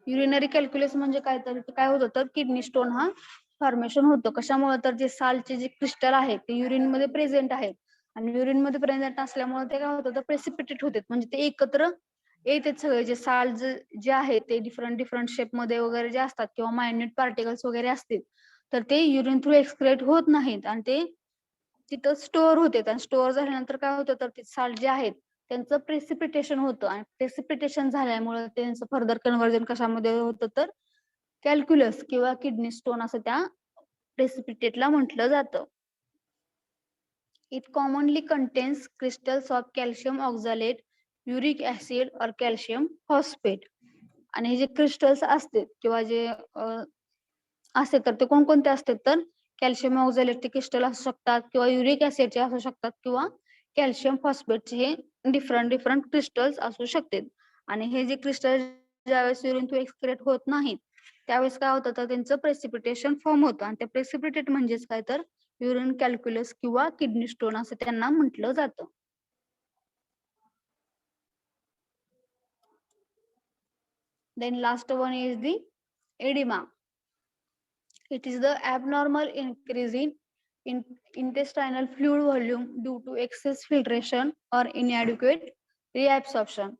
Urinary calculus म्हणजे काय तर काय होतं तर kidney stone हा formation होतो. कशामुळे तर जे सालचे जे क्रिस्टल आहेत ते युरिन मध्ये प्रेझेंट आहेत आणि युरिन मध्ये प्रेझेंट असल्यामुळे ते काय होतं तर प्रेसिपिटेट होते म्हणजे ते एकत्र येते सगळे जे साल जे आहेत ते डिफरंट शेप मध्ये वगैरे जे असतात किंवा मायन्यूट पार्टिकल्स वगैरे असतील तर ते युरिन थ्रू एक्सक्रेट होत नाहीत आणि ते तिथं स्टोअर होते आणि स्टोअर झाल्यानंतर काय होतं तर ते साल्ट जे आहेत त्यांचं प्रेसिपिटेशन होतं आणि प्रेसिपिटेशन झाल्यामुळे त्यांचं फर्दर कन्व्हर्जन कशामध्ये होतं तर कॅल्क्युलस किंवा किडनी स्टोन असं त्या प्रेसिपिटेटला म्हटलं जातं. It commonly contains crystals of calcium oxalate, uric acid और कॅल्शियम फॉस्फेट. आणि हे जे क्रिस्टल्स असतात किंवा जे असते तर ते कोणकोणते असतात तर कॅल्शियम ऑक्झालेटचे क्रिस्टल असू शकतात किंवा युरिक ऍसिडचे असू शकतात किंवा कॅल्शियम फॉस्फेटचे हे डिफरंट क्रिस्टल्स असू शकतात. आणि हे जे क्रिस्टल ज्यावेळेस युरिन थ्रू एक्सक्रेट होत नाहीत त्यावेळेस काय होतं तर त्यांचं प्रेसिपिटेशन फॉर्म होतं आणि ते प्रेसिपिटेट म्हणजेच काय तर युरिन कॅल्क्युलस किंवा किडनी स्टोन असं त्यांना म्हटलं जातं. Then last one is the edema. It is the abnormal increase in intestinal fluid volume due to excess filtration or inadequate reabsorption.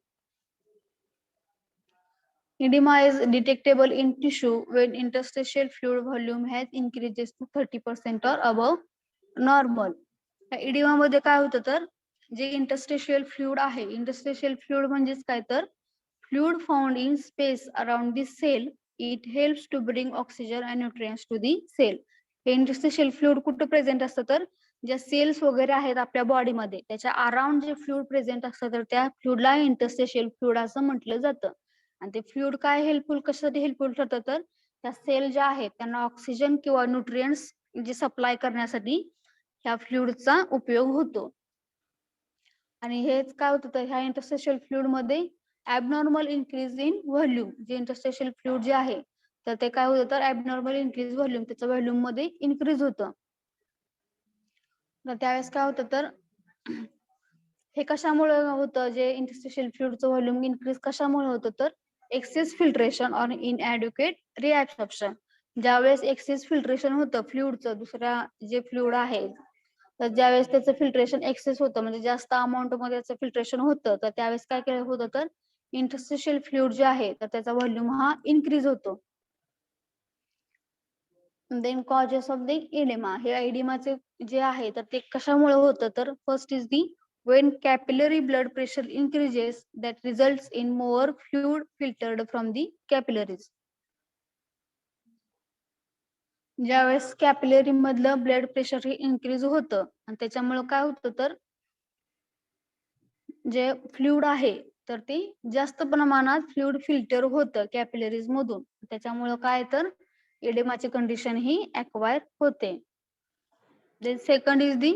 Edema is detectable in tissue when interstitial fluid volume has increases to 30% or above normal. Oedema मध्ये काय होतं तर जे interstitial fluid आहे interstitial fluid म्हणजेच काय तर fluid found in space around the cell. It helps to bring oxygen and nutrients to the cell. हे इंटरस्टिशियल फ्लुइड कुठं प्रेझेंट असतं तर ज्या सेल्स वगैरे आहेत आपल्या बॉडीमध्ये त्याच्या अराउंड जे फ्लुइड प्रेझेंट असतं तर त्या फ्लुइडला इंटरस्टिशियल फ्लुइड असं म्हटलं जातं. आणि ते फ्लुइड काय हेल्पफुल कशासाठी हेल्पफुल ठरतं तर त्या सेल ज्या आहेत त्यांना ऑक्सिजन किंवा न्यूट्रिएंट्स जे सप्लाय करण्यासाठी ह्या फ्लुइडचा उपयोग होतो. आणि हेच काय होतं तर ह्या इंटरस्टिशियल फ्लुइड मध्ये ॲबनॉर्मल इन्क्रीज इन व्हॉल्यूम, जे इंटरस्टिशियल फ्लुइड जे आहे तर ते काय होतं तर ॲबनॉर्मल इन्क्रीज व्हॉल्यूम, त्याचं व्हॉल्यूम मध्ये इन्क्रीज होतं. तर त्यावेळेस काय होतं तर हे कशामुळे होतं, जे इंटरस्टिशियल फ्लुइडचं व्हॉल्यूम इन्क्रीज कशामुळे होतं तर एक्सेस फिल्ट्रेशन और इनॲड्युकेट रिॲब्सॉर्प्शन. ज्यावेळेस एक्सेस फिल्ट्रेशन होतं फ्लुइडचं, दुसऱ्या जे फ्लुइड आहे तर ज्यावेळेस त्याचं फिल्ट्रेशन एक्सेस होतं म्हणजे जास्त अमाऊंट मध्ये त्याचं फिल्ट्रेशन होतं तर त्यावेळेस काय केलं होतं तर इंटरस्टिशियल फ्लुइड जे आहे तर त्याचा व्हॉल्यूम हा इन्क्रीज होतो. Then causes of the oedema, हे एडिमाचे जे आहे तर ते कशामुळे होतं तर first is the when capillary blood pressure increases that results in more fluid filtered from the capillaries. ज्यावेळेस कॅपिलरी मधलं ब्लड प्रेशर हे इन्क्रीज होतं आणि त्याच्यामुळे काय होतं तर जे फ्लुइड आहे तर ते जास्त प्रमाणात फ्लुइड फिल्टर होतं कॅपिलरीज मधून, त्याच्यामुळे काय तर एडेमाची कंडिशन ही ॲक्वायर होते. Then second is the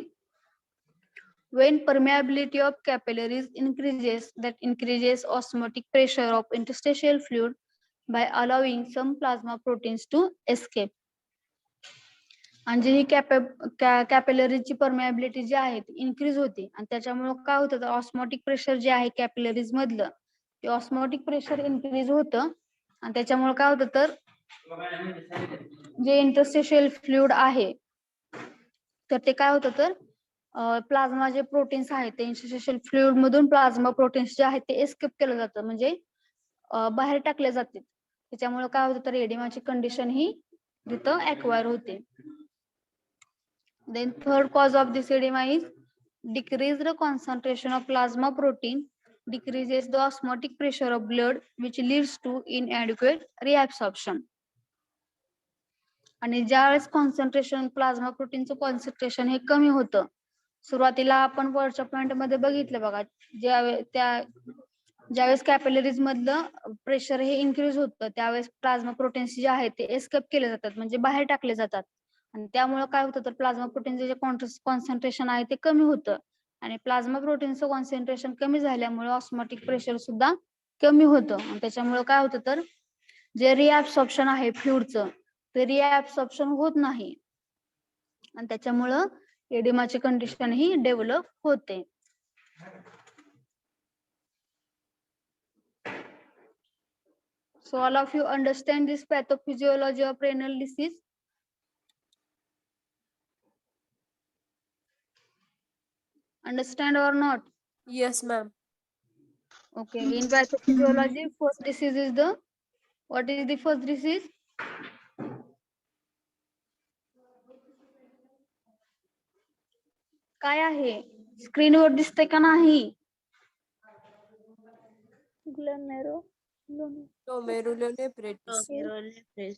when permeability of capillaries increases, that increases osmotic pressure of interstitial fluid by allowing some plasma proteins to escape. आणि जी ही कॅपिलरीची परमेबिलिटी जी आहे ती इन्क्रीज होते आणि त्याच्यामुळे काय होतं तर ऑस्मोटिक प्रेशर जे आहे कॅपिलरीज मधलं ते ऑस्मोटिक प्रेशर इन्क्रीज होतं आणि त्याच्यामुळे काय होतं तर जे इंटरस्टिशियल फ्लुइड आहे तर ते काय होतं तर प्लाझ्मा जे प्रोटीन्स आहेत ते इंटरस्टिशियल फ्लुइड मधून प्लाझ्मा प्रोटीन्स जे आहेत ते एस्केप केलं जातं म्हणजे बाहेर टाकले जाते, त्याच्यामुळे काय होतं तर एडिमाची कंडिशन ही तिथं ॲक्वायर होते. Then third cause of this edema is decreased concentration of plasma protein decreases the osmotic pressure of blood which leads to inadequate reabsorption. आणि ज्यावेळेस कॉन्सन्ट्रेशन प्लाझ्मा प्रोटीनचं कॉन्सन्ट्रेशन हे कमी होतं, सुरुवातीला आपण वरच्या पॉइंट मध्ये बघितलं बघा, ज्यावेळेस कॅपिलरीज मधलं प्रेशर हे इन्क्रीज होतं त्यावेळेस प्लाझ्मा प्रोटीन्स जे आहेत ते एस्केप केले जातात म्हणजे बाहेर टाकले जातात आणि त्यामुळे काय होतं तर प्लाझ्मा प्रोटीनचं जे कॉन्सन्ट्रेशन आहे ते कमी होतं आणि प्लाझ्मा प्रोटीनचं कॉन्सन्ट्रेशन कमी झाल्यामुळे ऑस्मोटिक प्रेशर सुद्धा कमी होतं आणि त्याच्यामुळे काय होतं तर जे रिॲब्सॉर्प्शन आहे फ्लुइडचं ते रिॲब्सॉर्प्शन होत नाही आणि त्याच्यामुळं एडिमाची कंडिशन ही डेव्हलप होते. So all of you understand this pathophysiology of renal disease? Understand or not? Yes, ma'am. Okay. In pathophysiology, first disease is the, what is the first disease? काय आहे? स्क्रीनवर दिसते का नाही? Glomerular Nephritis.